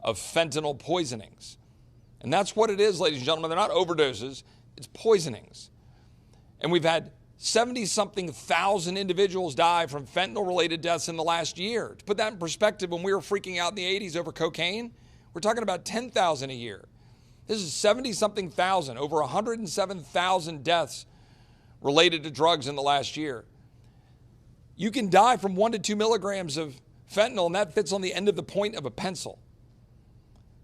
of fentanyl poisonings. And that's what it is, ladies and gentlemen. They're not overdoses, it's poisonings. And we've had 70-something thousand individuals die from fentanyl-related deaths in the last year. To put that in perspective, when we were freaking out in the 80s over cocaine, we're talking about 10,000 a year. This is 70-something thousand, over 107,000 deaths related to drugs in the last year. You can die from 1 to 2 milligrams of fentanyl, and that fits on the end of the point of a pencil.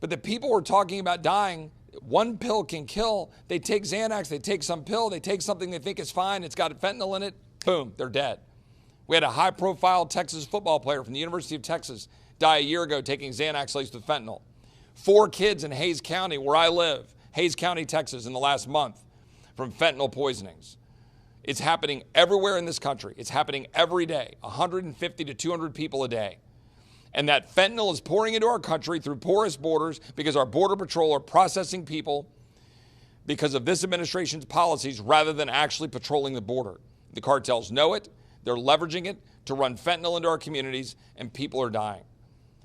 But the people who are talking about dying, one pill can kill. They take Xanax, they take some pill, they take something they think is fine, it's got fentanyl in it, boom, they're dead. We had a high-profile Texas football player from the University of Texas die a year ago taking Xanax laced with fentanyl. 4 kids in Hays County, where I live, Hays County, Texas, in the last month from fentanyl poisonings. It's happening everywhere in this country. It's happening every day, 150 to 200 people a day. And that fentanyl is pouring into our country through porous borders because our Border Patrol are processing people because of this administration's policies rather than actually patrolling the border. The cartels know it. They're leveraging it to run fentanyl into our communities, and people are dying.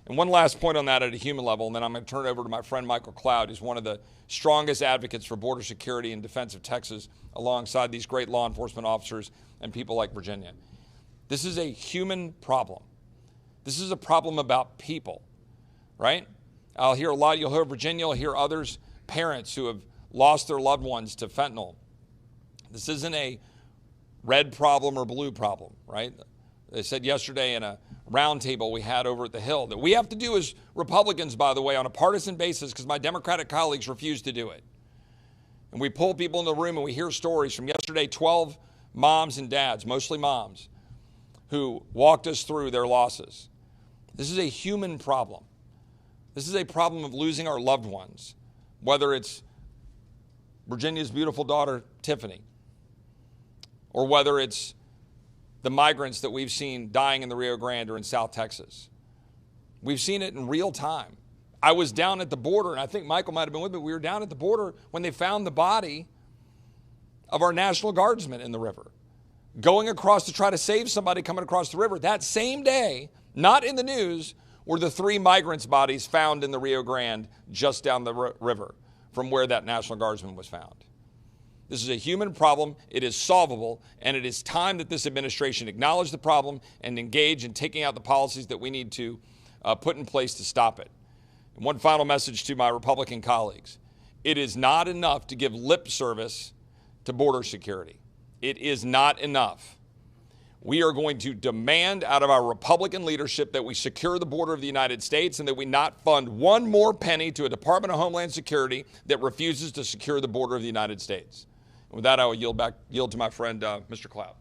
And one last point on that at a human level, and then I'm going to turn it over to my friend Michael Cloud, who's one of the strongest advocates for border security and defense of Texas, alongside these great law enforcement officers and people like Virginia. This is a human problem. This is a problem about people, right? I'll hear a lot, you'll hear Virginia, you'll hear others, parents who have lost their loved ones to fentanyl. This isn't a red problem or blue problem, right? They said yesterday in a roundtable we had over at the Hill that we have to do as Republicans, by the way, on a partisan basis, because my Democratic colleagues refuse to do it. And we pull people in the room and we hear stories from yesterday, 12 moms and dads, mostly moms, who walked us through their losses. This is a human problem. This is a problem of losing our loved ones, whether it's Virginia's beautiful daughter, Tiffany, or whether it's the migrants that we've seen dying in the Rio Grande or in South Texas. We've seen it in real time. I was down at the border, and I think Michael might have been with me. We were down at the border when they found the body of our National Guardsman in the river, going across to try to save somebody coming across the river. That same day, not in the news, were the 3 migrants' bodies found in the Rio Grande just down the river from where that National Guardsman was found. This is a human problem. It is solvable, and it is time that this administration acknowledge the problem and engage in taking out the policies that we need to put in place to stop it. And one final message to my Republican colleagues. It is not enough to give lip service to border security. It is not enough. We are going to demand out of our Republican leadership that we secure the border of the United States and that we not fund one more penny to a Department of Homeland Security that refuses to secure the border of the United States. And with that, I will yield to my friend, Mr. Cloud.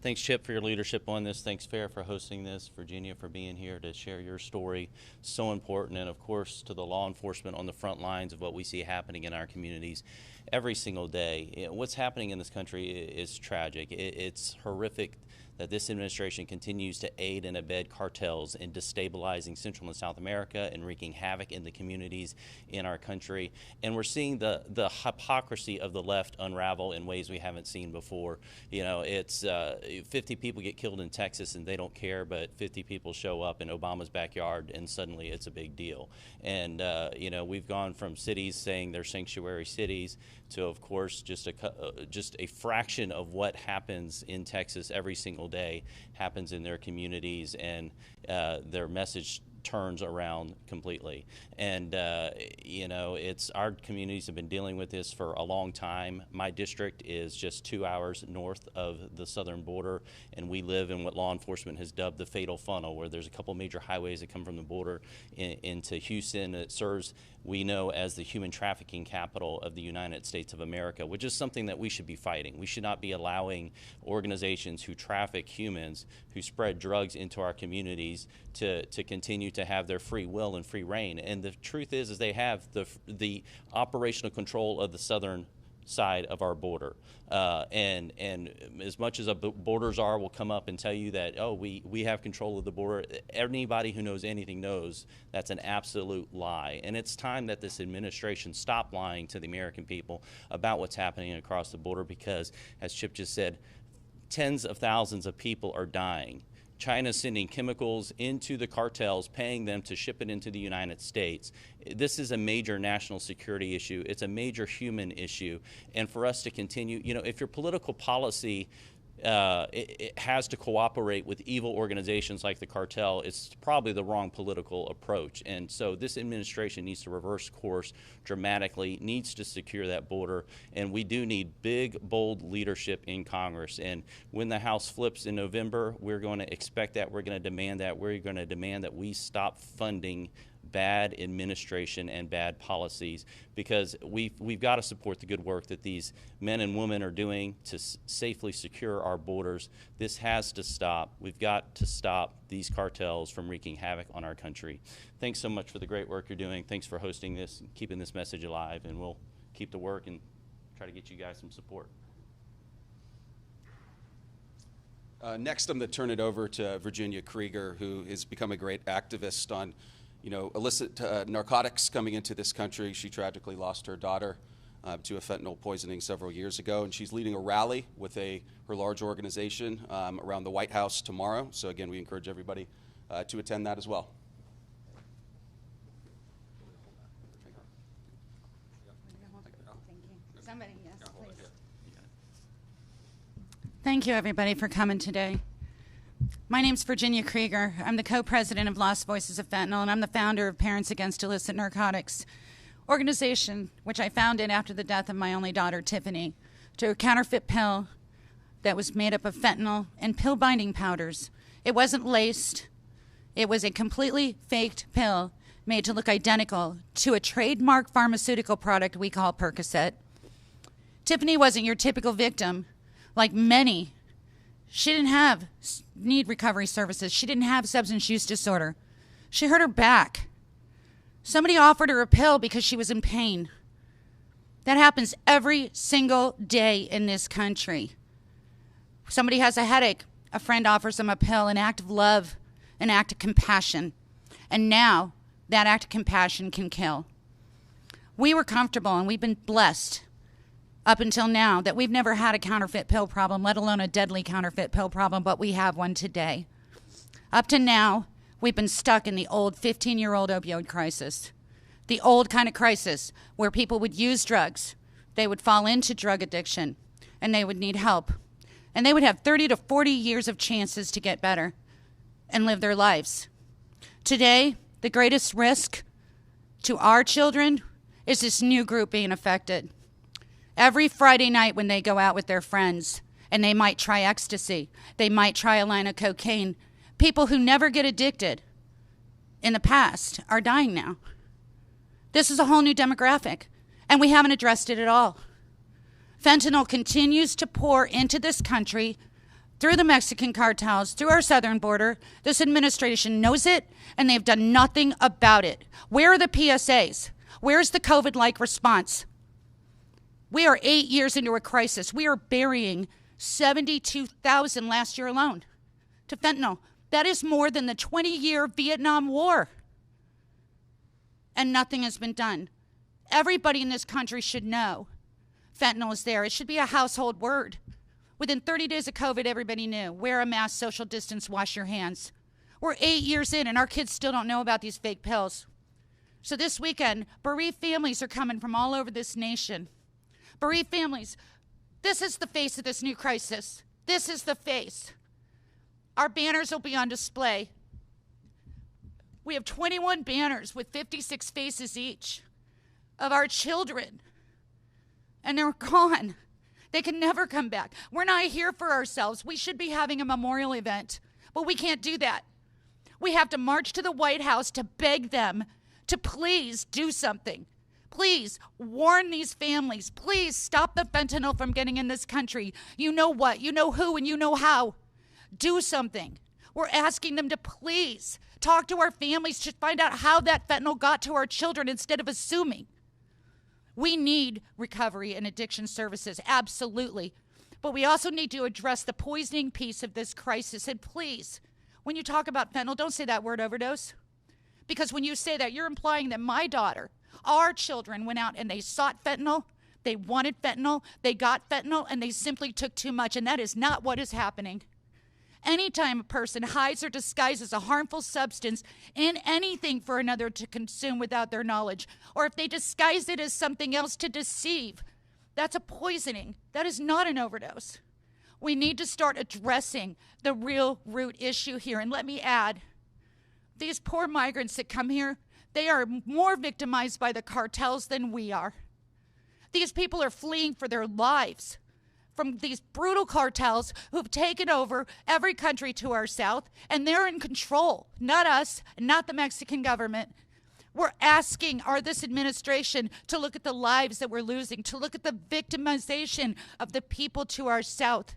Thanks, Chip, for your leadership on this. Thanks, Fair, for hosting this. Virginia, for being here to share your story. So important. And, of course, to the law enforcement on the front lines of what we see happening in our communities every single day. What's happening in this country is tragic. It's horrific that this administration continues to aid and abet cartels in destabilizing Central and South America and wreaking havoc in the communities in our country. And we're seeing the hypocrisy of the left unravel in ways we haven't seen before. You know, it's 50 people get killed in Texas and they don't care, but 50 people show up in Obama's backyard and suddenly it's a big deal. And, you know, we've gone from cities saying they're sanctuary cities to, of course, just a fraction of what happens in Texas every single day happens in their communities, and their message turns around completely. And, you know, our communities have been dealing with this for a long time. My district is just 2 hours north of the southern border, and we live in what law enforcement has dubbed the fatal funnel, where there's a couple major highways that come from the border into Houston. It serves, we know, as the human trafficking capital of the United States of America, which is something that we should be fighting. We should not be allowing organizations who traffic humans, who spread drugs into our communities, to continue to have their free will and free reign. And the truth is they have the operational control of the southern side of our border. And as much as a border czar will come up and tell you that, oh, we have control of the border, anybody who knows anything knows that's an absolute lie. And it's time that this administration stop lying to the American people about what's happening across the border, because, as Chip just said, tens of thousands of people are dying China's sending chemicals into the cartels, paying them to ship it into the United States. This is a major national security issue. It's a major human issue. And for us to continue, you know, if your political policy it has to cooperate with evil organizations like the cartel, it's probably the wrong political approach. And so this administration needs to reverse course dramatically, needs to secure that border, and we do need big, bold leadership in Congress. And when the House flips in November, we're going to expect that, we're going to demand that, we're going to demand that we stop funding bad administration and bad policies, because we've got to support the good work that these men and women are doing to safely secure our borders. This has to stop. We've got to stop these cartels from wreaking havoc on our country. Thanks so much for the great work you're doing. Thanks for hosting this and keeping this message alive, and we'll keep the work and try to get you guys some support. Next, I'm going to turn it over to Virginia Krieger, who has become a great activist on illicit narcotics coming into this country. She tragically lost her daughter to a fentanyl poisoning several years ago, and she's leading a rally with her large organization around the White House tomorrow. So again, we encourage everybody to attend that as well. Somebody, yes, please. Thank you, everybody, for coming today. My name's Virginia Krieger. I'm the co-president of Lost Voices of Fentanyl, and I'm the founder of Parents Against Illicit Narcotics organization, which I founded after the death of my only daughter, Tiffany, to a counterfeit pill that was made up of fentanyl and pill binding powders. It wasn't laced. It was a completely faked pill made to look identical to a trademark pharmaceutical product we call Percocet. Tiffany wasn't your typical victim, like many. She didn't need recovery services. She didn't have substance use disorder. She hurt her back. Somebody offered her a pill because she was in pain. That happens every single day in this country. Somebody has a headache. A friend offers them a pill, an act of love, an act of compassion. And now that act of compassion can kill. We were comfortable, and we've been blessed up until now that we've never had a counterfeit pill problem, let alone a deadly counterfeit pill problem, but we have one today. Up to now, we've been stuck in the old 15-year-old opioid crisis, the old kind of crisis where people would use drugs, they would fall into drug addiction, and they would need help. And they would have 30 to 40 years of chances to get better and live their lives. Today, the greatest risk to our children is this new group being affected. Every Friday night when they go out with their friends and they might try ecstasy, they might try a line of cocaine, people who never get addicted in the past are dying now. This is a whole new demographic, and we haven't addressed it at all. Fentanyl continues to pour into this country through the Mexican cartels, through our southern border. This administration knows it, and they've done nothing about it. Where are the PSAs? Where's the COVID-like response? We are 8 years into a crisis. We are burying 72,000 last year alone to fentanyl. That is more than the 20-year Vietnam War. And nothing has been done. Everybody in this country should know fentanyl is there. It should be a household word. Within 30 days of COVID, everybody knew. Wear a mask, social distance, wash your hands. We're 8 years in, and our kids still don't know about these fake pills. So this weekend, bereaved families are coming from all over this nation. Bereaved families, this is the face of this new crisis. This is the face. Our banners will be on display. We have 21 banners with 56 faces each of our children. And they're gone. They can never come back. We're not here for ourselves. We should be having a memorial event, but we can't do that. We have to march to the White House to beg them to please do something. Please warn these families. Please stop the fentanyl from getting in this country. You know what, you know who, and you know how. Do something. We're asking them to please talk to our families to find out how that fentanyl got to our children instead of assuming. We need recovery and addiction services, absolutely. But we also need to address the poisoning piece of this crisis. And please, when you talk about fentanyl, don't say that word overdose. Because when you say that, you're implying that my daughter, our children went out and they sought fentanyl, they wanted fentanyl, they got fentanyl, and they simply took too much. And that is not what is happening. Anytime a person hides or disguises a harmful substance in anything for another to consume without their knowledge, or if they disguise it as something else to deceive, that's a poisoning. That is not an overdose. We need to start addressing the real root issue here. And let me add, these poor migrants that come here, they are more victimized by the cartels than we are. These people are fleeing for their lives from these brutal cartels who've taken over every country to our south, and they're in control, not us, not the Mexican government. We're asking this administration to look at the lives that we're losing, to look at the victimization of the people to our south,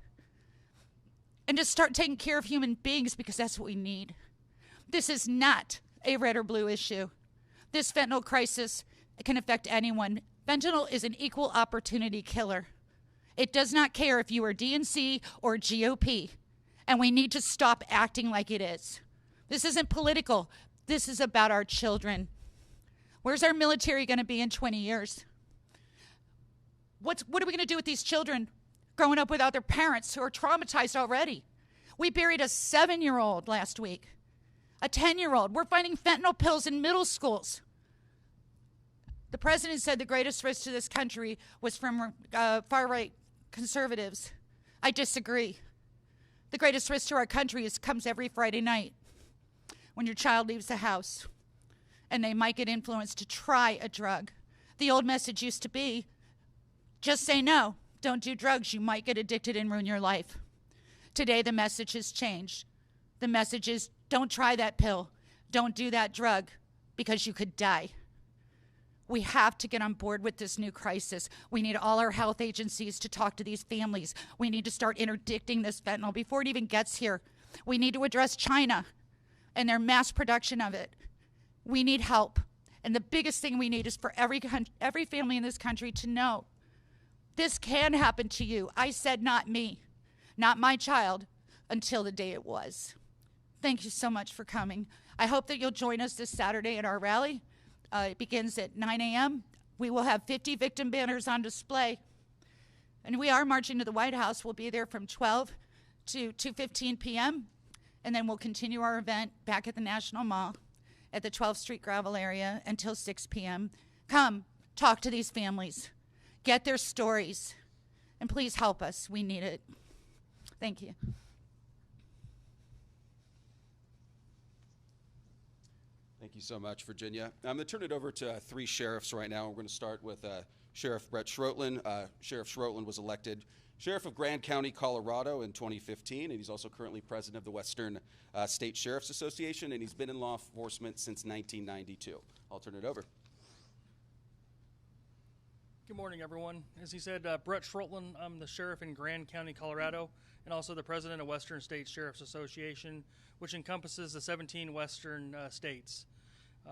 and to start taking care of human beings, because that's what we need. This is not a red or blue issue. This fentanyl crisis can affect anyone. Fentanyl is an equal opportunity killer. It does not care if you are DNC or GOP, and we need to stop acting like it is. This isn't political. This is about our children. Where's our military going to be in 20 years? What are we going to do with these children growing up without their parents who are traumatized already? We buried a 7-year-old last week, a 10-year-old. We're finding fentanyl pills in middle schools. The president said the greatest risk to this country was from far-right conservatives. I disagree. The greatest risk to our country comes every Friday night when your child leaves the house and they might get influenced to try a drug. The old message used to be, just say no, don't do drugs, you might get addicted and ruin your life. Today the message has changed. The message is, don't try that pill, don't do that drug, because you could die. We have to get on board with this new crisis. We need all our health agencies to talk to these families. We need to start interdicting this fentanyl before it even gets here. We need to address China and their mass production of it. We need help. And the biggest thing we need is for every family in this country to know this can happen to you. I said not me, not my child, until the day it was. Thank you so much for coming. I hope that you'll join us this Saturday at our rally. It begins at 9 a.m. We will have 50 victim banners on display. And we are marching to the White House. We'll be there from 12 to 2:15 p.m. And then we'll continue our event back at the National Mall at the 12th Street Gravel area until 6 p.m. Come, talk to these families. Get their stories. And please help us. We need it. Thank you. Thank you so much, Virginia. I'm going to turn it over to 3 sheriffs right now. We're going to start with Sheriff Brett Schroetlin. Sheriff Schroetlin was elected Sheriff of Grand County, Colorado in 2015, and he's also currently president of the Western State Sheriff's Association, and he's been in law enforcement since 1992. I'll turn it over. Good morning, everyone. As he said, Brett Schroetlin, I'm the sheriff in Grand County, Colorado, and also the president of Western State Sheriff's Association, which encompasses the 17 western states.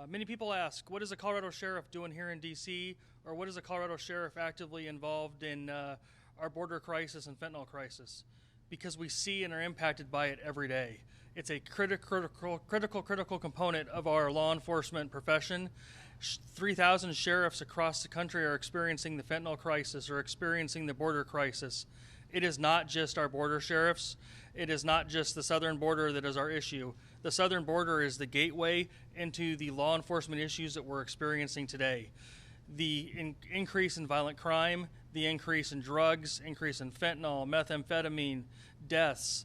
Many people ask, what is a Colorado sheriff doing here in D.C., or what is a Colorado sheriff actively involved in our border crisis and fentanyl crisis? Because we see and are impacted by it every day. It's a critical component of our law enforcement profession. 3,000 sheriffs across the country are experiencing the fentanyl crisis or experiencing the border crisis. It is not just our border sheriffs. It is not just the southern border that is our issue. The southern border is the gateway into the law enforcement issues that we're experiencing today. The increase in violent crime, the increase in drugs, increase in fentanyl, methamphetamine, deaths.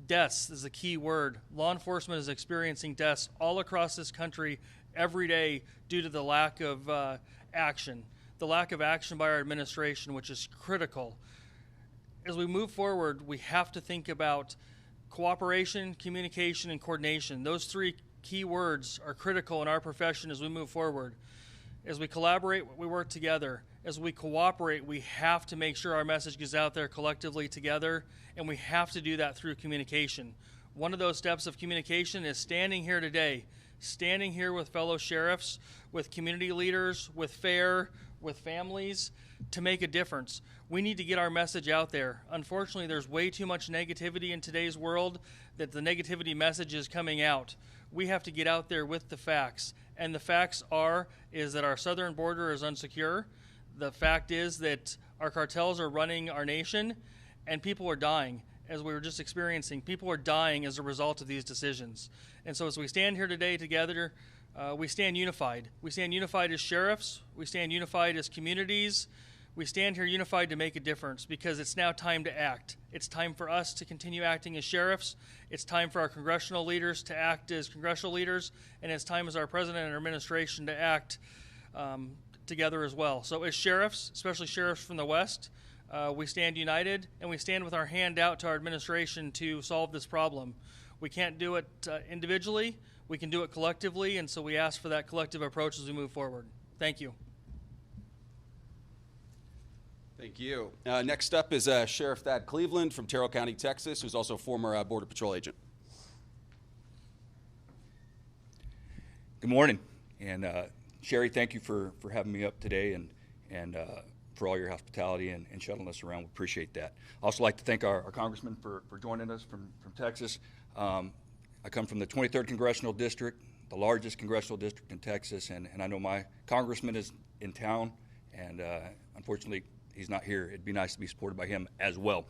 Deaths is the key word. Law enforcement is experiencing deaths all across this country every day due to the lack of action. The lack of action by our administration, which is critical. As we move forward, we have to think about cooperation, communication, and coordination. Those 3 key words are critical in our profession as we move forward. As we collaborate, we work together. As we cooperate, we have to make sure our message gets out there collectively together, and we have to do that through communication. One of those steps of communication is standing here today, standing here with fellow sheriffs, with community leaders, with FAIR, with families, to make a difference. We need to get our message out there. Unfortunately, there's way too much negativity in today's world that the negativity message is coming out. We have to get out there with the facts. And the facts is that our southern border is unsecure. The fact is that our cartels are running our nation and people are dying. as we were just experiencing. People are dying as a result of these decisions. And so as we stand here today together, we stand unified. We stand unified as sheriffs. We stand unified as communities. We stand here unified to make a difference because it's now time to act. It's time for us to continue acting as sheriffs. It's time for our congressional leaders to act as congressional leaders. And it's time as our president and our administration to act together as well. So as sheriffs, especially sheriffs from the West, we stand united and we stand with our hand out to our administration to solve this problem. We can't do it individually. We can do it collectively, and so we ask for that collective approach as we move forward. Thank you. Thank you. Next up is Sheriff Thad Cleveland from Terrell County, Texas, who's also a former Border Patrol agent. Good morning, and Sherry, thank you for having me up today and for all your hospitality and shuttling us around. We appreciate that. I'd also like to thank our Congressman for joining us from Texas. I come from the 23rd Congressional District, the largest congressional district in Texas, and I know my congressman is in town, and unfortunately he's not here. It'd be nice to be supported by him as well.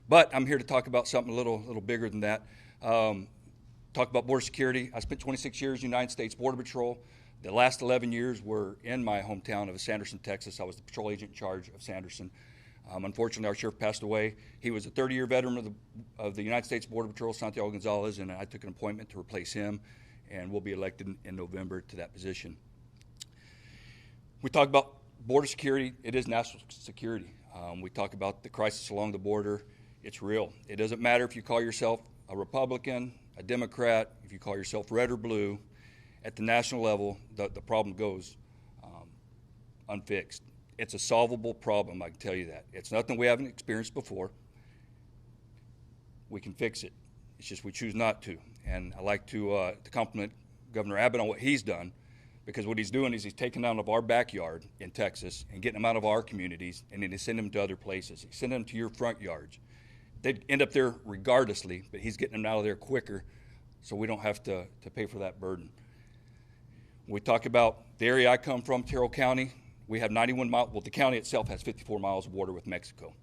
But I'm here to talk about something a little bigger than that. Talk about border security. I spent 26 years in the United States Border Patrol. The last 11 years were in my hometown of Sanderson, Texas. I was the patrol agent in charge of Sanderson. Unfortunately, our sheriff passed away. He was a 30-year veteran of the United States Border Patrol, Santiago Gonzalez, and I took an appointment to replace him, and will be elected in November to that position. We talk about border security. It is national security. We talk about the crisis along the border. It's real. It doesn't matter if you call yourself a Republican, a Democrat, if you call yourself red or blue. At the national level, the problem goes unfixed. It's a solvable problem, I can tell you that. It's nothing we haven't experienced before. We can fix it. It's just we choose not to. And I like to compliment Governor Abbott on what he's done, because what he's doing is he's taking them out of our backyard in Texas and getting them out of our communities, and then he's sending them to other places. He's sending them to your front yards. They'd end up there regardlessly, but he's getting them out of there quicker so we don't have to pay for that burden. When we talk about the area I come from, Terrell County, we have 91 miles. Well, the county itself has 54 miles of border with Mexico.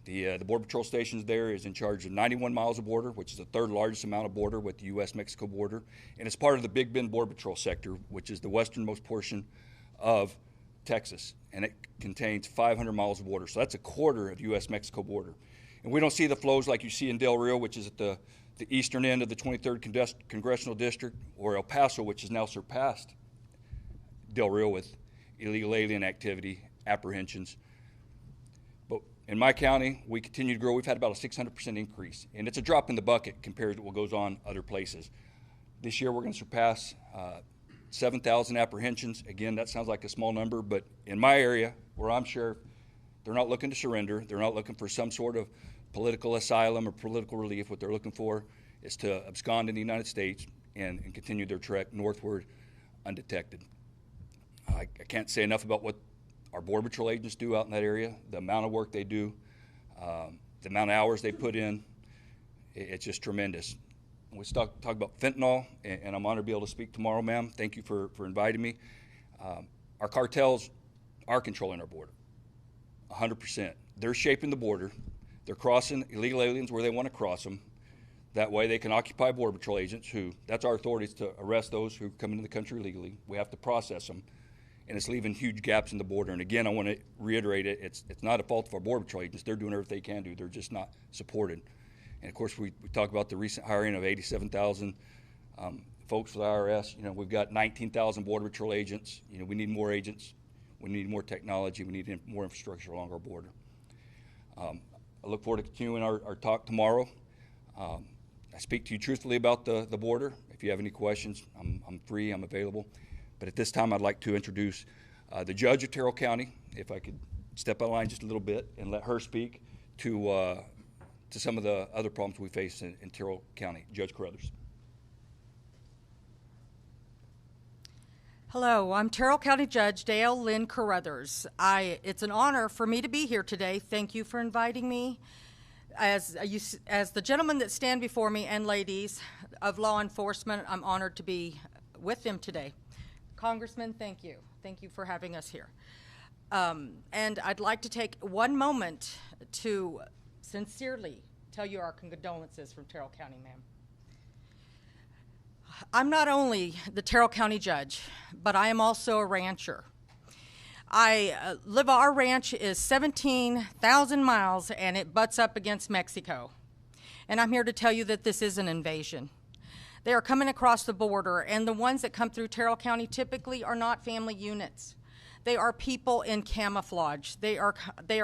The Border Patrol stations there is in charge of 91 miles of border, which is the third largest amount of border with the U.S.-Mexico border. And it's part of the Big Bend Border Patrol sector, which is the westernmost portion of Texas. And it contains 500 miles of border. So that's a quarter of the U.S.-Mexico border. And we don't see the flows like you see in Del Rio, which is at the eastern end of the 23rd Congressional District, or El Paso, which has now surpassed Del Rio with illegal alien activity, apprehensions. But in my county, we continue to grow. We've had about a 600% increase, and it's a drop in the bucket compared to what goes on other places. This year, we're going to surpass 7,000 apprehensions. Again, that sounds like a small number, but in my area, where I'm sheriff, they're not looking to surrender. They're not looking for some sort of political asylum or political relief. What they're looking for is to abscond in the United States and continue their trek northward undetected. I can't say enough about what our Border Patrol agents do out in that area, the amount of work they do, the amount of hours they put in. It's just tremendous. We talk about fentanyl, and I'm honored to be able to speak tomorrow, ma'am. Thank you for inviting me. Our cartels are controlling our border, 100%. They're shaping the border. They're crossing illegal aliens where they want to cross them. That way they can occupy Border Patrol agents that's our authority, is to arrest those who come into the country illegally. We have to process them, and it's leaving huge gaps in the border. And again, I want to reiterate it, it's not a fault of our Border Patrol agents. They're doing everything they can do. They're just not supported. And of course, we talk about the recent hiring of 87,000 folks for the IRS. You know, we've got 19,000 Border Patrol agents. You know, we need more agents. We need more technology. We need more infrastructure along our border. I look forward to continuing our talk tomorrow. I speak to you truthfully about the border. If you have any questions, I'm free, I'm available. But at this time, I'd like to introduce the judge of Terrell County, if I could step out of line just a little bit and let her speak to some of the other problems we face in Terrell County. Judge Carruthers. Hello, I'm Terrell County Judge Dale Lynn Carruthers. It's an honor for me to be here today. Thank you for inviting me. As the gentlemen that stand before me and ladies of law enforcement, I'm honored to be with them today. Congressman, thank you. Thank you for having us here. And I'd like to take one moment to sincerely tell you our condolences from Terrell County, ma'am. I'm not only the Terrell County judge, but I am also a rancher. Our ranch is 17,000 miles and it butts up against Mexico. And I'm here to tell you that this is an invasion. They are coming across the border, and the ones that come through Terrell County typically are not family units. They are people in camouflage. They are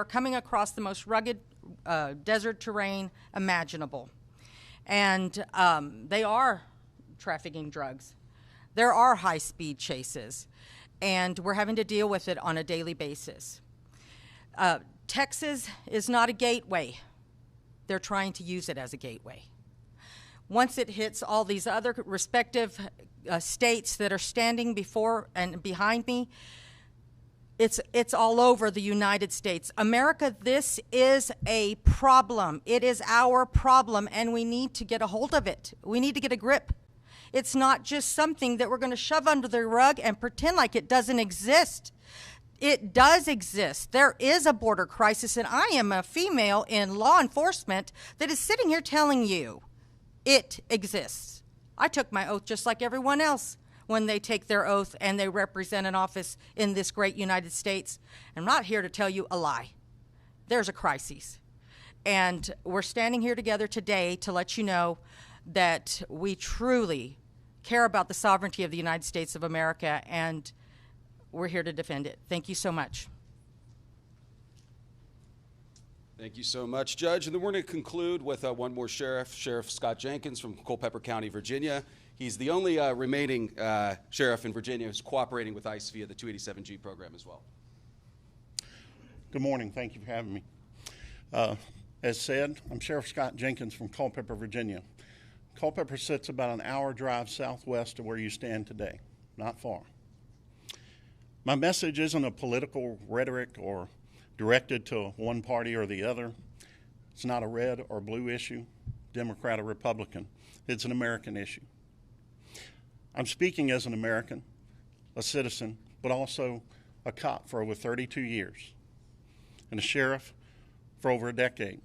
coming across the most rugged desert terrain imaginable. And they are trafficking drugs. There are high-speed chases, and we're having to deal with it on a daily basis. Texas is not a gateway. They're trying to use it as a gateway. Once it hits all these other respective states that are standing before and behind me, it's all over the United States. America, this is a problem. It is our problem, and we need to get a hold of it. We need to get a grip. It's not just something that we're going to shove under the rug and pretend like it doesn't exist. It does exist. There is a border crisis, and I am a female in law enforcement that is sitting here telling you it exists. I took my oath just like everyone else when they take their oath and they represent an office in this great United States. I'm not here to tell you a lie. There's a crisis. And we're standing here together today to let you know that we truly care about the sovereignty of the United States of America, and we're here to defend it. Thank you so much. Thank you so much, Judge. And then we're going to conclude with one more sheriff, Sheriff Scott Jenkins from Culpeper County, Virginia. He's the only remaining sheriff in Virginia who's cooperating with ICE via the 287G program as well. Good morning. Thank you for having me. As said, I'm Sheriff Scott Jenkins from Culpeper, Virginia. Culpeper sits about an hour drive southwest of where you stand today, not far. My message isn't a political rhetoric or directed to one party or the other. It's not a red or blue issue, Democrat or Republican. It's an American issue. I'm speaking as an American, a citizen, but also a cop for over 32 years and a sheriff for over a decade.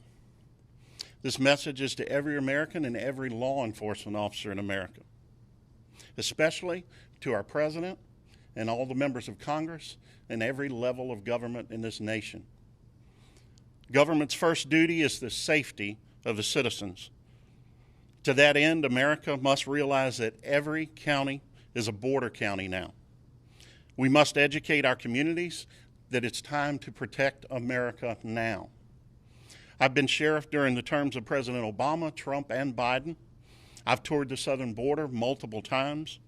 This message is to every American and every law enforcement officer in America, especially to our president and all the members of Congress and every level of government in this nation. Government's first duty is the safety of the citizens. To that end, America must realize that every county is a border county now. We must educate our communities that it's time to protect America now. I've been sheriff during the terms of President Obama, Trump, and Biden. I've toured the southern border multiple times.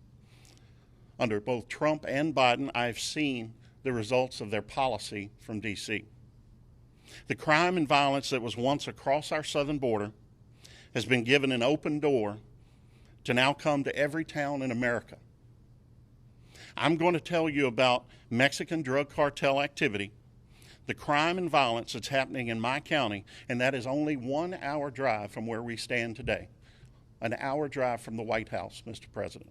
Under both Trump and Biden, I've seen the results of their policy from D.C. The crime and violence that was once across our southern border has been given an open door to now come to every town in America. I'm going to tell you about Mexican drug cartel activity, the crime and violence that's happening in my county, and that is only 1 hour drive from where we stand today. An hour drive from the White House, Mr. President.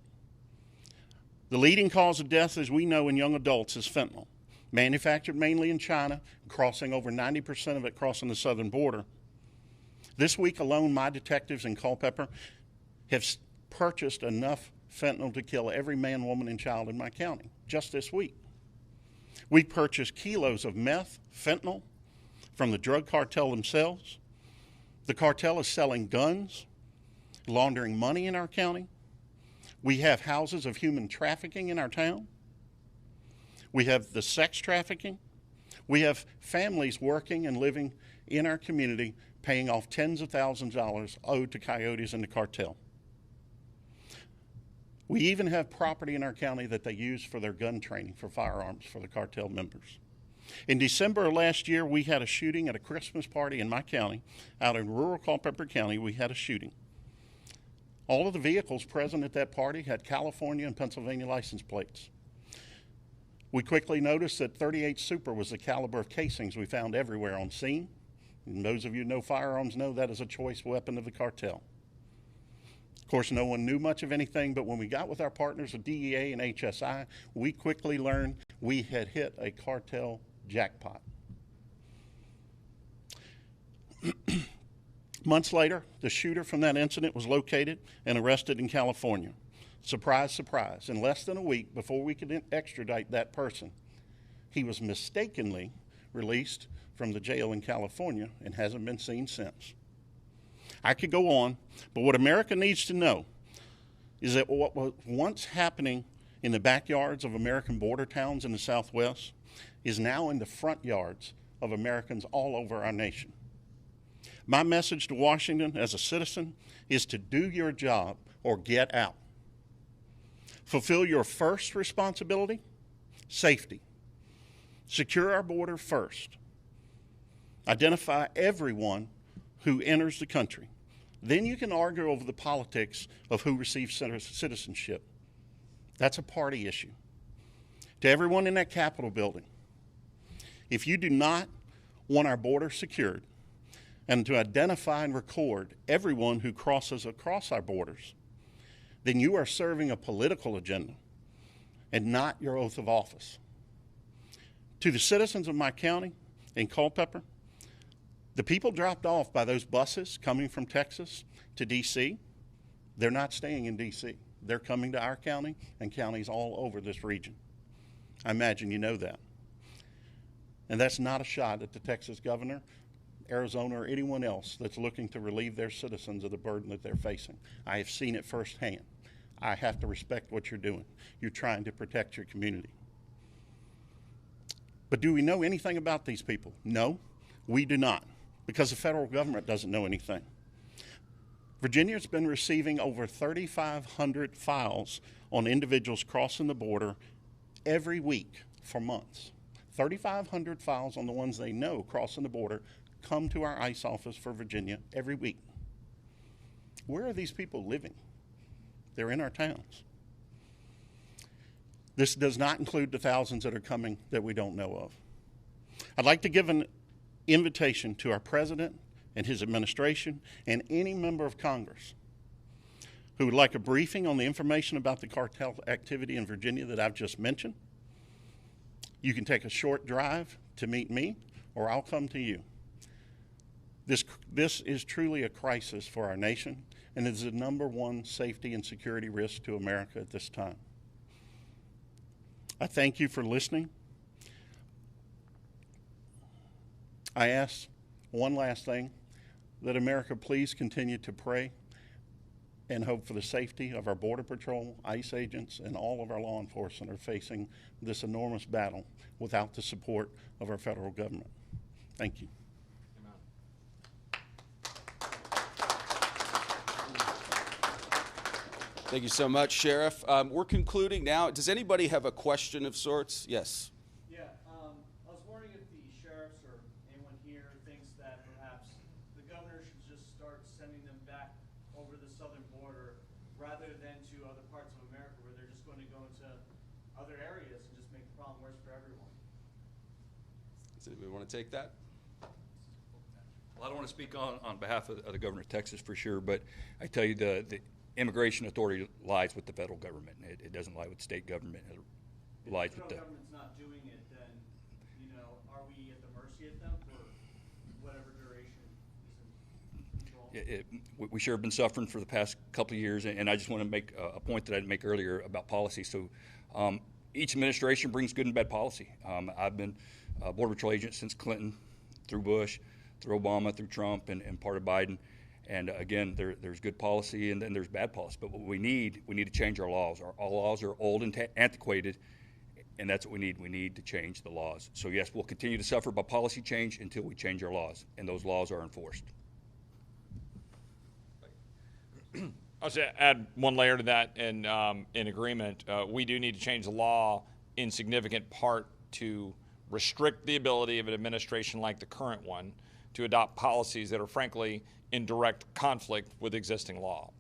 The leading cause of death, as we know in young adults, is fentanyl, manufactured mainly in China, crossing over 90% of it crossing the southern border. This week alone, my detectives in Culpeper have purchased enough fentanyl to kill every man, woman, and child in my county, just this week. We purchased kilos of meth, fentanyl, from the drug cartel themselves. The cartel is selling guns, laundering money in our county. We have houses of human trafficking in our town. We have the sex trafficking. We have families working and living in our community paying off tens of thousands of dollars owed to coyotes and the cartel. We even have property in our county that they use for their gun training for firearms for the cartel members. In December of last year, we had a shooting at a Christmas party in my county. Out in rural Culpeper County, we had a shooting. All of the vehicles present at that party had California and Pennsylvania license plates. We quickly noticed that 38 Super was the caliber of casings we found everywhere on scene. And those of you who know firearms know that is a choice weapon of the cartel. Of course, no one knew much of anything, but when we got with our partners at DEA and HSI, we quickly learned we had hit a cartel jackpot. Months later, the shooter from that incident was located and arrested in California. Surprise, surprise. In less than a week before we could extradite that person, he was mistakenly released from the jail in California and hasn't been seen since. I could go on, but what America needs to know is that what was once happening in the backyards of American border towns in the Southwest is now in the front yards of Americans all over our nation. My message to Washington as a citizen is to do your job or get out. Fulfill your first responsibility, safety. Secure our border first. Identify everyone who enters the country. Then you can argue over the politics of who receives citizenship. That's a party issue. To everyone in that Capitol building, if you do not want our border secured and to identify and record everyone who crosses across our borders, then you are serving a political agenda and not your oath of office. To the citizens of my county in Culpeper, the people dropped off by those buses coming from Texas to D.C., they're not staying in D.C. They're coming to our county and counties all over this region. I imagine you know that. And that's not a shot at the Texas governor, Arizona, or anyone else that's looking to relieve their citizens of the burden that they're facing. I have seen it firsthand. I have to respect what you're doing. You're trying to protect your community. But do we know anything about these people? No, we do not, because the federal government doesn't know anything. Virginia's been receiving over 3,500 files on individuals crossing the border every week for months. 3,500 files on the ones they know crossing the border come to our ICE office for Virginia every week. Where are these people living? They're in our towns. This does not include the thousands that are coming that we don't know of. I'd like to give an invitation to our president and his administration and any member of Congress who would like a briefing on the information about the cartel activity in Virginia that I've just mentioned. You can take a short drive to meet me, or I'll come to you. This is truly a crisis for our nation, and is the #1 safety and security risk to America at this time. I thank you for listening. I ask one last thing, that America please continue to pray and hope for the safety of our Border Patrol, ICE agents, and all of our law enforcement are facing this enormous battle without the support of our federal government. Thank you. Thank you so much, Sheriff. We're concluding now. Does anybody have a question of sorts? Yes. Yeah, I was wondering if the sheriffs or anyone here thinks that perhaps the governor should just start sending them back over the southern border rather than to other parts of America where they're just going to go into other areas and just make the problem worse for everyone. Does anybody want to take that? Well, I don't want to speak on behalf of the governor of Texas for sure, but I tell you the immigration authority lies with the federal government. It doesn't lie with the state government. It lies with the federal government's not doing it, then, are we at the mercy of them for whatever duration is in control? We sure have been suffering for the past couple of years, and I just want to make a point that I didn't make earlier about policy. So each administration brings good and bad policy. I've been a Border Patrol agent since Clinton, through Bush, through Obama, through Trump, and part of Biden. And again, there's good policy and then there's bad policy. But what we need to change our laws. Our laws are old and antiquated, and that's what we need. We need to change the laws. So yes, we'll continue to suffer by policy change until we change our laws, and those laws are enforced. I'll just add one layer to that, and in agreement, we do need to change the law in significant part to restrict the ability of an administration like the current one to adopt policies that are frankly in direct conflict with existing law.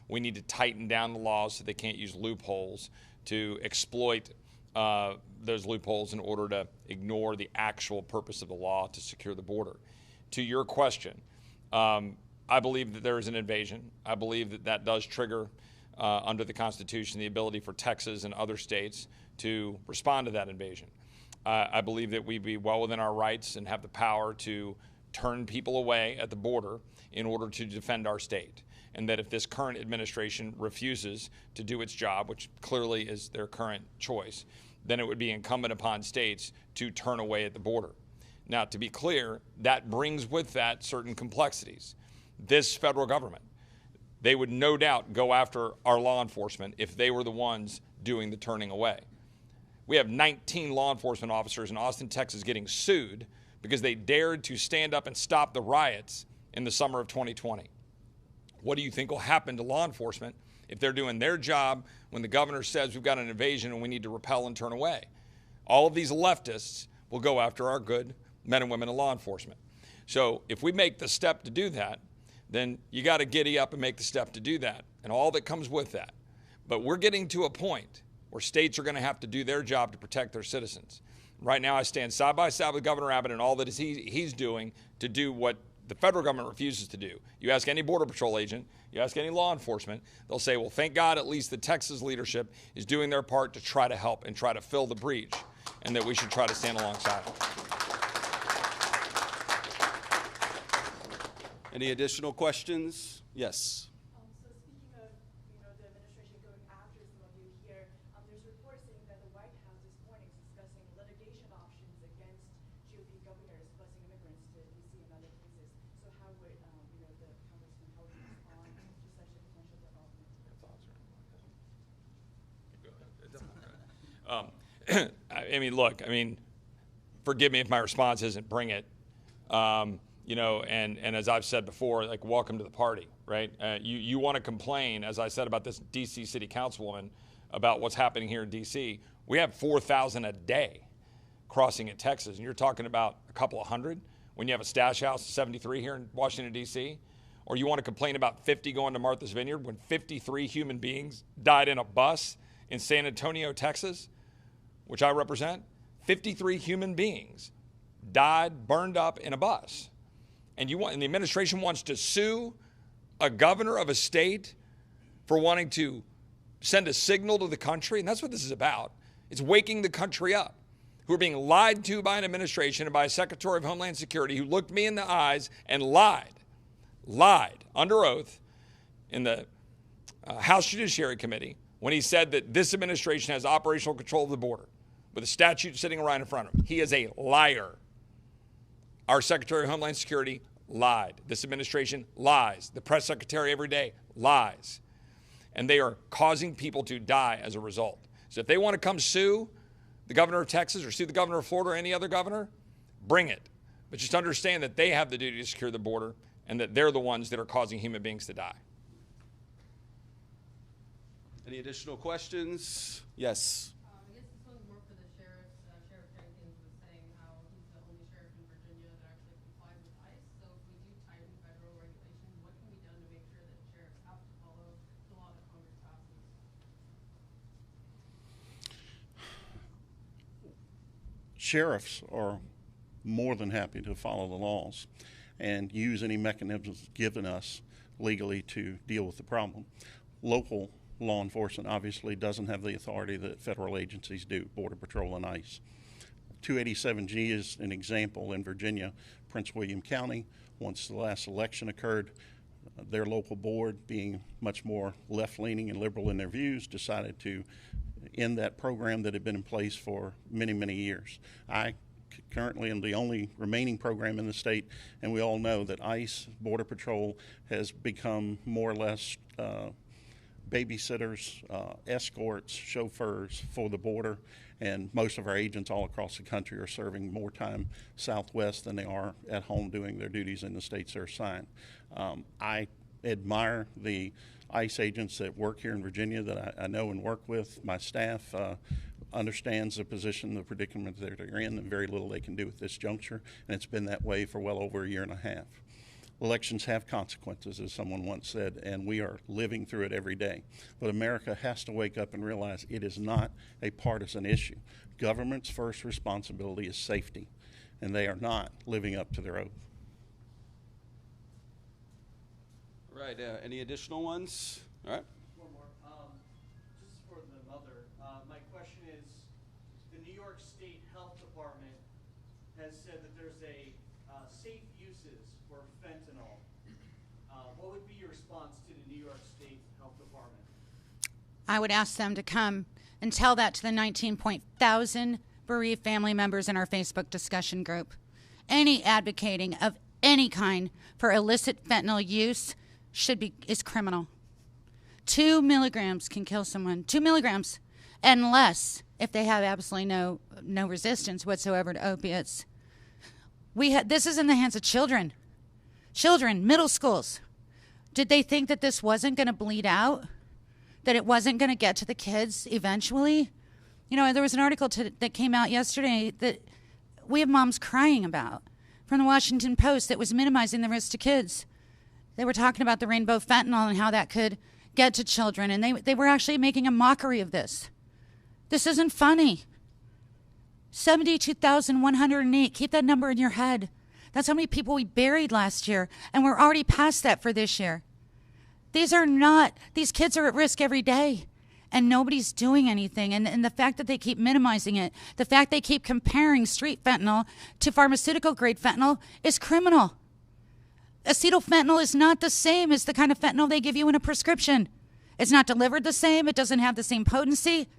We need to tighten down the laws so they can't use loopholes to exploit those loopholes in order to ignore the actual purpose of the law to secure the border. To your question, I believe that there is an invasion. I believe that does trigger under the Constitution the ability for Texas and other states to respond to that invasion. I believe that we'd be well within our rights and have the power to turn people away at the border in order to defend our state. And that if this current administration refuses to do its job, which clearly is their current choice, then it would be incumbent upon states to turn away at the border. Now, to be clear, that brings with that certain complexities. This federal government, they would no doubt go after our law enforcement if they were the ones doing the turning away. We have 19 law enforcement officers in Austin, Texas getting sued because they dared to stand up and stop the riots in the summer of 2020. What do you think will happen to law enforcement if they're doing their job when the governor says we've got an invasion and we need to repel and turn away? All of these leftists will go after our good men and women in law enforcement. So if we make the step to do that, then you got to giddy up and make the step to do that and all that comes with that. But we're getting to a point where states are going to have to do their job to protect their citizens. Right now I stand side by side with Governor Abbott and all that he's doing to do what the federal government refuses to do. You ask any Border Patrol agent, you ask any law enforcement, they'll say, well, thank God at least the Texas leadership is doing their part to try to help and try to fill the breach, and that we should try to stand alongside them. Any additional questions? Yes. So speaking of, the administration going after some of you here, there's reports saying that the White House this morning is discussing litigation options against GOP governors busing immigrants to D.C. and other places. So how would, the Congressman, how would you respond to such a potential development? Look, forgive me if my response isn't bring it. And as I've said before, like, welcome to the party, right? You want to complain, as I said about this D.C. City Councilwoman, about what's happening here in D.C. We have 4,000 a day crossing in Texas, and you're talking about a couple of hundred when you have a stash house of 73 here in Washington, D.C. Or you want to complain about 50 going to Martha's Vineyard when 53 human beings died in a bus in San Antonio, Texas, which I represent. 53 human beings died, burned up in a bus. And the administration wants to sue a governor of a state for wanting to send a signal to the country. And that's what this is about. It's waking the country up, who are being lied to by an administration and by a Secretary of Homeland Security who looked me in the eyes and lied under oath in the House Judiciary Committee when he said that this administration has operational control of the border with a statute sitting right in front of him. He is a liar. Our Secretary of Homeland Security lied. This administration lies. The press secretary every day lies. And they are causing people to die as a result. So if they want to come sue the governor of Texas or sue the governor of Florida or any other governor, bring it. But just understand that they have the duty to secure the border and that they're the ones that are causing human beings to die. Any additional questions? Yes. I guess this one's more for the sheriff. Sheriff Jenkins was saying how he's the only sheriff in Virginia that actually complies with ICE. So if we do tighten federal regulations, what can be done to make sure that sheriffs have to follow the law that Congress passes? Sheriffs are more than happy to follow the laws and use any mechanisms given us legally to deal with the problem. Local law enforcement obviously doesn't have the authority that federal agencies do, Border Patrol and ICE. 287G is an example in Virginia, Prince William County. Once the last election occurred, their local board, being much more left-leaning and liberal in their views, decided to end that program that had been in place for many, many years. I currently am the only remaining program in the state, and we all know that ICE, Border Patrol, has become more or less babysitters, escorts, chauffeurs for the border, and most of our agents all across the country are serving more time southwest than they are at home doing their duties in the states they're assigned. I admire the ICE agents that work here in Virginia that I know and work with. My staff understands the position, the predicament that they're in, and very little they can do at this juncture, and it's been that way for well over a year and a half. Elections have consequences, as someone once said, and we are living through it every day. But America has to wake up and realize it is not a partisan issue. Government's first responsibility is safety, and they are not living up to their oath. All right, any additional ones? All right. One more. Just for the mother, my question is, the New York State Health Department has said that there's a safe uses for fentanyl, what would be your response to the New York State Health Department? I would ask them to come and tell that to the 19,000 bereaved family members in our Facebook discussion group. Any advocating of any kind for illicit fentanyl use is criminal. 2 milligrams can kill someone. 2 milligrams, unless if they have absolutely no resistance whatsoever to opiates. This is in the hands of children. Children, middle schools. Did they think that this wasn't going to bleed out? That it wasn't going to get to the kids eventually? You know, there was an article that came out yesterday that we have moms crying about from the Washington Post that was minimizing the risk to kids. They were talking about the rainbow fentanyl and how that could get to children, and they were actually making a mockery of this. This isn't funny. 72,108. Keep that number in your head. That's how many people we buried last year, and we're already past that for this year. These kids are at risk every day, and nobody's doing anything. And the fact that they keep minimizing it, the fact they keep comparing street fentanyl to pharmaceutical grade fentanyl is criminal. Acetyl fentanyl is not the same as the kind of fentanyl they give you in a prescription. It's not delivered the same. It doesn't have the same potency.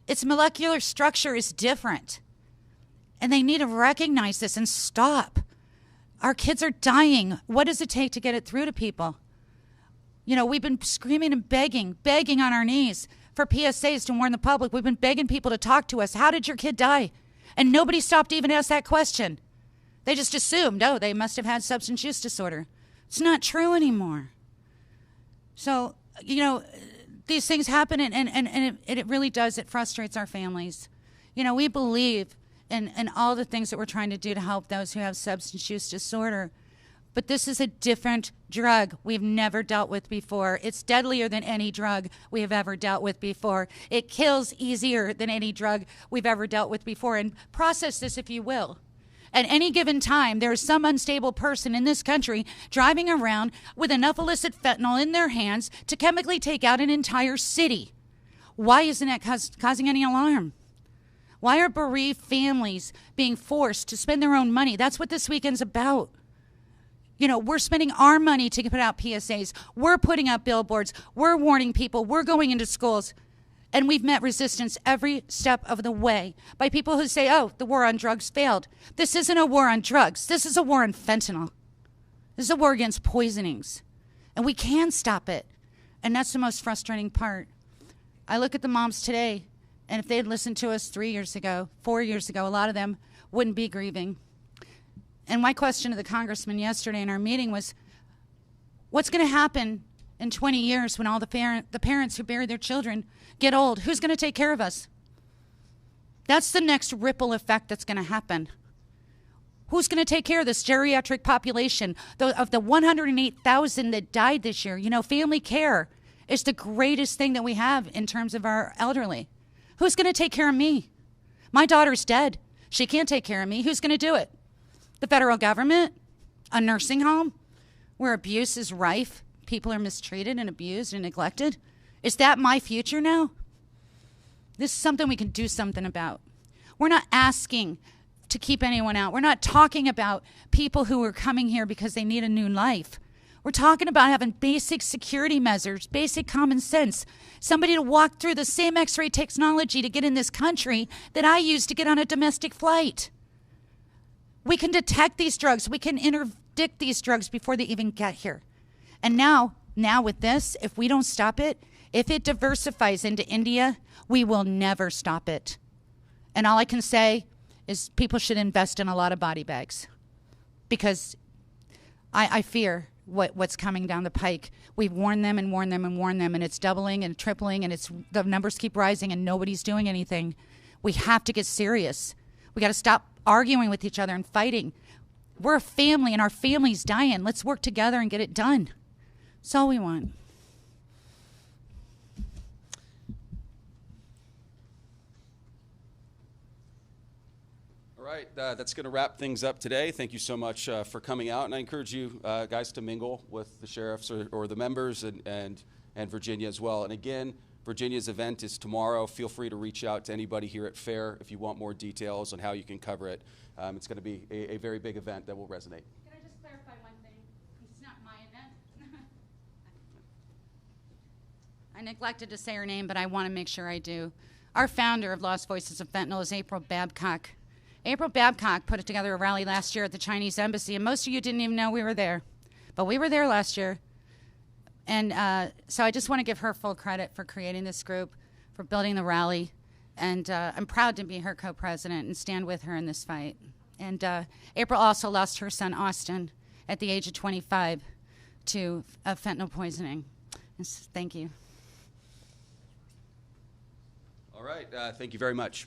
Its molecular structure is different. And they need to recognize this and stop. Our kids are dying. What does it take to get it through to people? You know, we've been screaming and begging on our knees for PSAs to warn the public. We've been begging people to talk to us. How did your kid die? And nobody stopped to even ask that question. They just assumed, oh, they must have had substance use disorder. It's not true anymore. So, you know, these things happen, and it really does. It frustrates our families. You know, we believe in all the things that we're trying to do to help those who have substance use disorder. But this is a different drug we've never dealt with before. It's deadlier than any drug we have ever dealt with before. It kills easier than any drug we've ever dealt with before. And process this, if you will. At any given time, there is some unstable person in this country driving around with enough illicit fentanyl in their hands to chemically take out an entire city. Why isn't that causing any alarm? Why are bereaved families being forced to spend their own money? That's what this weekend's about. You know, we're spending our money to put out PSAs. We're putting up billboards. We're warning people. We're going into schools. And we've met resistance every step of the way by people who say, oh, the war on drugs failed. This isn't a war on drugs. This is a war on fentanyl. This is a war against poisonings. And we can stop it. And that's the most frustrating part. I look at the moms today, and if they had listened to us 3 years ago, 4 years ago, a lot of them wouldn't be grieving. And my question to the congressman yesterday in our meeting was, what's going to happen in 20 years when all the parents who bury their children get old? Who's going to take care of us? That's the next ripple effect that's going to happen. Who's going to take care of this geriatric population? Of the 108,000 that died this year, you know, family care is the greatest thing that we have in terms of our elderly. Who's going to take care of me? My daughter's dead. She can't take care of me. Who's going to do it? The federal government? A nursing home where abuse is rife? People are mistreated and abused and neglected? Is that my future now? This is something we can do something about. We're not asking to keep anyone out. We're not talking about people who are coming here because they need a new life. We're talking about having basic security measures, basic common sense. Somebody to walk through the same X-ray technology to get in this country that I use to get on a domestic flight. We can detect these drugs. We can interdict these drugs before they even get here. And now with this, if we don't stop it, if it diversifies into India, we will never stop it. And all I can say is people should invest in a lot of body bags, because I fear what's coming down the pike. We've warned them and warned them and warned them, and it's doubling and tripling, and the numbers keep rising, and nobody's doing anything. We have to get serious. We got to stop arguing with each other and fighting. We're a family, and our family's dying. Let's work together and get it done. That's all we want. All right, that's going to wrap things up today. Thank you so much for coming out, and I encourage you guys to mingle with the sheriffs or the members and Virginia as well. And again, Virginia's event is tomorrow. Feel free to reach out to anybody here at FAIR if you want more details on how you can cover it. It's going to be a very big event that will resonate. Can I just clarify one thing? It's not my event. I neglected to say her name, but I want to make sure I do. Our founder of Lost Voices of Fentanyl is April Babcock. April Babcock put together a rally last year at the Chinese Embassy, and most of you didn't even know we were there. But we were there last year. And so I just want to give her full credit for creating this group, for building the rally. And I'm proud to be her co-president and stand with her in this fight. And April also lost her son, Austin, at the age of 25 to fentanyl poisoning. Thank you. All right. Thank you very much.